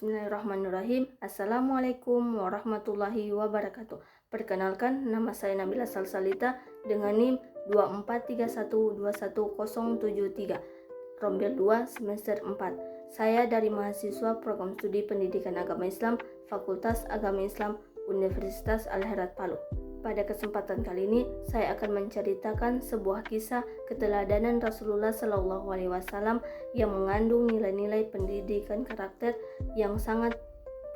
Bismillahirrahmanirrahim. Assalamualaikum warahmatullahi wabarakatuh. Perkenalkan, nama saya Nabila Salsalita dengan NIM 2431210073, Rombel 2 semester 4. Saya dari mahasiswa Program Studi Pendidikan Agama Islam, Fakultas Agama Islam, Universitas Al-Herat Palu. Pada kesempatan kali ini, saya akan menceritakan sebuah kisah keteladanan Rasulullah SAW yang mengandung nilai-nilai pendidikan karakter yang sangat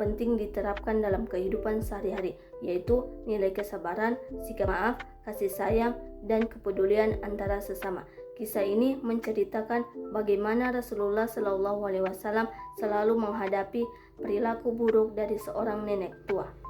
penting diterapkan dalam kehidupan sehari-hari, yaitu nilai kesabaran, sikap maaf, kasih sayang, dan kepedulian antara sesama. Kisah ini menceritakan bagaimana Rasulullah SAW selalu menghadapi perilaku buruk dari seorang nenek tua.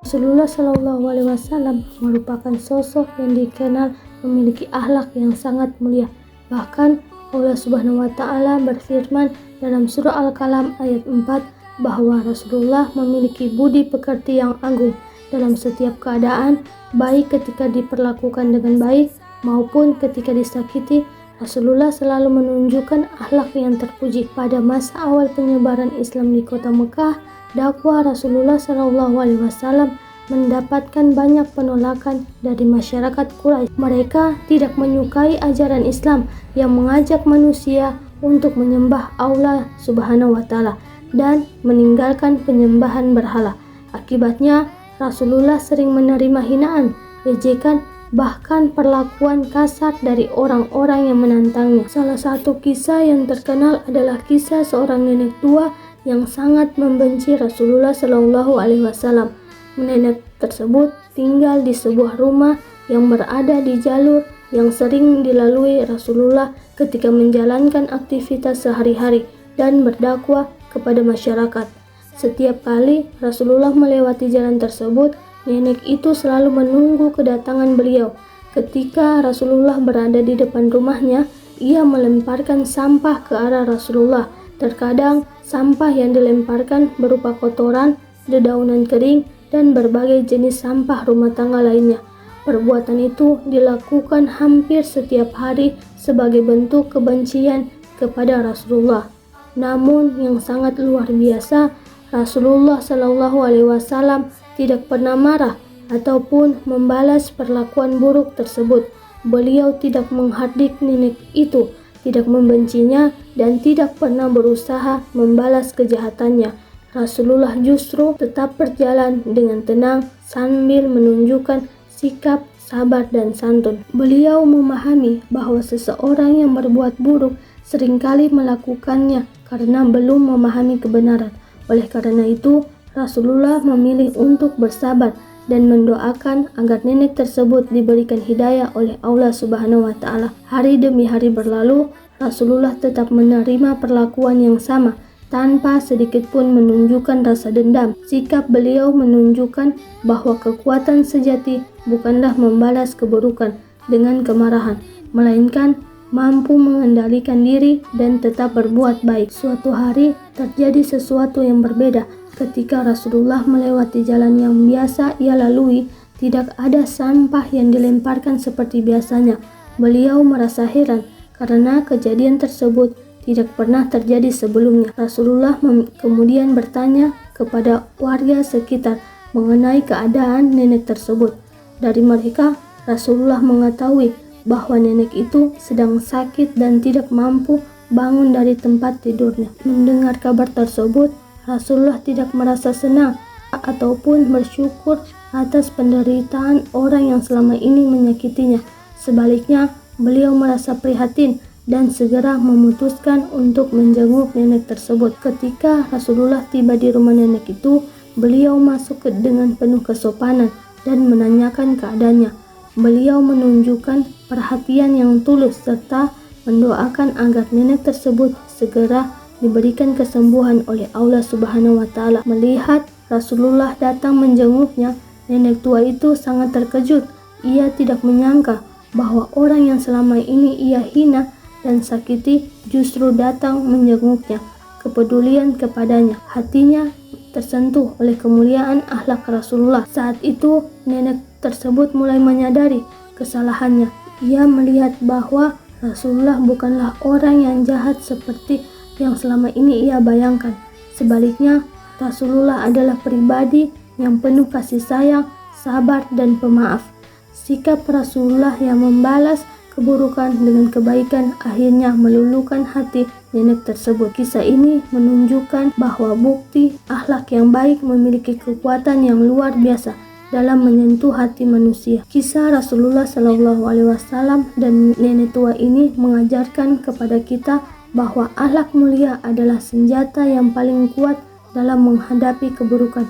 Rasulullah SAW merupakan sosok yang dikenal memiliki akhlak yang sangat mulia. Bahkan Allah Subhanahu wa Ta'ala berfirman dalam surah Al-Qalam ayat 4 bahwa Rasulullah memiliki budi pekerti yang agung dalam setiap keadaan, baik ketika diperlakukan dengan baik maupun ketika disakiti. Rasulullah selalu menunjukkan akhlak yang terpuji. Pada masa awal penyebaran Islam di kota Mekah, dakwah Rasulullah SAW mendapatkan banyak penolakan dari masyarakat Quraisy. Mereka tidak menyukai ajaran Islam yang mengajak manusia untuk menyembah Allah Subhanahu wa Ta'ala dan meninggalkan penyembahan berhala. Akibatnya, Rasulullah sering menerima hinaan, ejekan, bahkan perlakuan kasar dari orang-orang yang menantangnya. Salah satu kisah yang terkenal adalah kisah seorang nenek tua yang sangat membenci Rasulullah SAW. Nenek tersebut tinggal di sebuah rumah yang berada di jalur yang sering dilalui Rasulullah ketika menjalankan aktivitas sehari-hari dan berdakwah kepada masyarakat. Setiap kali Rasulullah melewati jalan tersebut, nenek itu selalu menunggu kedatangan beliau. Ketika Rasulullah berada di depan rumahnya, ia melemparkan sampah ke arah Rasulullah. Terkadang sampah yang dilemparkan berupa kotoran, dedaunan kering, dan berbagai jenis sampah rumah tangga lainnya. Perbuatan itu dilakukan hampir setiap hari sebagai bentuk kebencian kepada Rasulullah. Namun yang sangat luar biasa, Rasulullah SAW tidak pernah marah ataupun membalas perlakuan buruk tersebut. Beliau tidak menghardik nenek itu, tidak membencinya, dan tidak pernah berusaha membalas kejahatannya. Rasulullah justru tetap berjalan dengan tenang sambil menunjukkan sikap sabar dan santun. Beliau memahami bahwa seseorang yang berbuat buruk seringkali melakukannya karena belum memahami kebenaran. Oleh karena itu, Rasulullah memilih untuk bersabar dan mendoakan agar nenek tersebut diberikan hidayah oleh Allah Subhanahu wa Ta'ala. Hari demi hari berlalu, Rasulullah tetap menerima perlakuan yang sama tanpa sedikit pun menunjukkan rasa dendam. Sikap beliau menunjukkan bahwa kekuatan sejati bukanlah membalas keburukan dengan kemarahan, melainkan mampu mengendalikan diri dan tetap berbuat baik. Suatu hari terjadi sesuatu yang berbeda. Ketika Rasulullah melewati jalan yang biasa ia lalui, tidak ada sampah yang dilemparkan seperti biasanya. Beliau merasa heran karena kejadian tersebut tidak pernah terjadi sebelumnya. Rasulullah kemudian bertanya kepada warga sekitar mengenai keadaan nenek tersebut. Dari mereka, Rasulullah mengetahui bahwa nenek itu sedang sakit dan tidak mampu bangun dari tempat tidurnya. Mendengar kabar tersebut, Rasulullah tidak merasa senang ataupun bersyukur atas penderitaan orang yang selama ini menyakitinya. Sebaliknya, beliau merasa prihatin dan segera memutuskan untuk menjenguk nenek tersebut. Ketika Rasulullah tiba di rumah nenek itu, beliau masuk dengan penuh kesopanan dan menanyakan keadaannya. Beliau menunjukkan perhatian yang tulus serta mendoakan agar nenek tersebut segera diberikan kesembuhan oleh Allah Subhanahu wa Ta'ala. Melihat Rasulullah datang menjenguknya, nenek tua itu sangat terkejut. Ia tidak menyangka bahwa orang yang selama ini ia hina dan sakiti justru datang menjenguknya. Kepedulian kepadanya, hatinya tersentuh oleh kemuliaan akhlak Rasulullah. Saat itu nenek tersebut mulai menyadari kesalahannya. Ia melihat bahwa Rasulullah bukanlah orang yang jahat seperti yang selama ini ia bayangkan. Sebaliknya, Rasulullah adalah pribadi yang penuh kasih sayang, sabar, dan pemaaf. Sikap Rasulullah yang membalas keburukan dengan kebaikan akhirnya meluluhkan hati nenek tersebut. Kisah ini menunjukkan bahwa bukti akhlak yang baik memiliki kekuatan yang luar biasa dalam menyentuh hati manusia. Kisah Rasulullah SAW dan nenek tua ini mengajarkan kepada kita bahwa akhlak mulia adalah senjata yang paling kuat dalam menghadapi keburukan.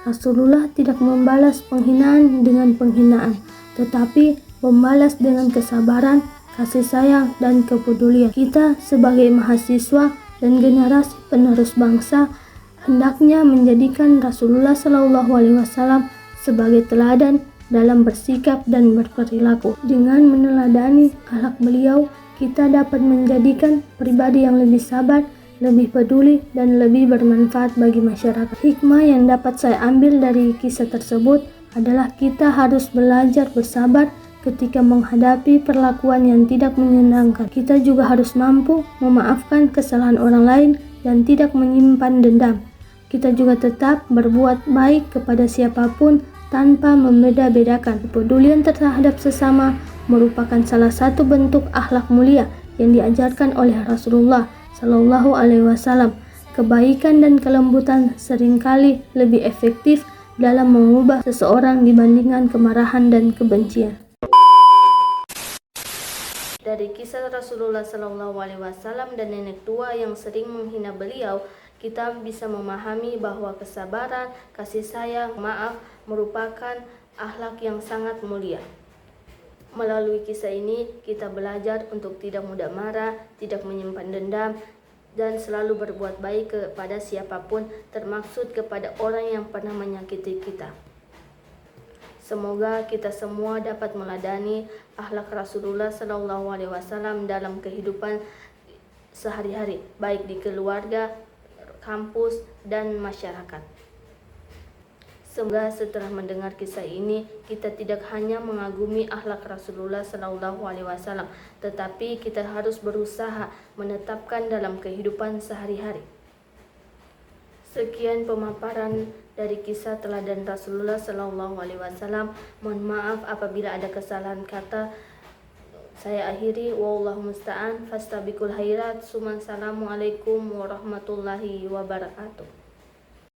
Rasulullah tidak membalas penghinaan dengan penghinaan, tetapi membalas dengan kesabaran, kasih sayang, dan kepedulian. Kita sebagai mahasiswa dan generasi penerus bangsa hendaknya menjadikan Rasulullah SAW sebagai teladan dalam bersikap dan berperilaku. Dengan meneladani akhlak beliau, kita dapat menjadikan pribadi yang lebih sabar, lebih peduli, dan lebih bermanfaat bagi masyarakat. Hikmah yang dapat saya ambil dari kisah tersebut adalah kita harus belajar bersabar ketika menghadapi perlakuan yang tidak menyenangkan. Kita juga harus mampu memaafkan kesalahan orang lain dan tidak menyimpan dendam. Kita juga tetap berbuat baik kepada siapapun tanpa membeda-bedakan. Kepedulian terhadap sesama merupakan salah satu bentuk akhlak mulia yang diajarkan oleh Rasulullah SAW. Kebaikan dan kelembutan seringkali lebih efektif dalam mengubah seseorang dibandingkan kemarahan dan kebencian. Dari kisah Rasulullah SAW dan nenek tua yang sering menghina beliau, kita bisa memahami bahwa kesabaran, kasih sayang, maaf merupakan akhlak yang sangat mulia. Melalui kisah ini, kita belajar untuk tidak mudah marah, tidak menyimpan dendam, dan selalu berbuat baik kepada siapapun, termaksud kepada orang yang pernah menyakiti kita. Semoga kita semua dapat meladani akhlak Rasulullah SAW dalam kehidupan sehari-hari, baik di keluarga, kampus, dan masyarakat. Semoga setelah mendengar kisah ini, kita tidak hanya mengagumi akhlak Rasulullah SAW, tetapi kita harus berusaha menetapkan dalam kehidupan sehari-hari. Sekian pemaparan dari kisah teladan Rasulullah SAW. Mohon maaf apabila ada kesalahan kata. Saya akhiri, wallahu musta'an, fastabiqul khairat. Assalamualaikum warahmatullahi wabarakatuh.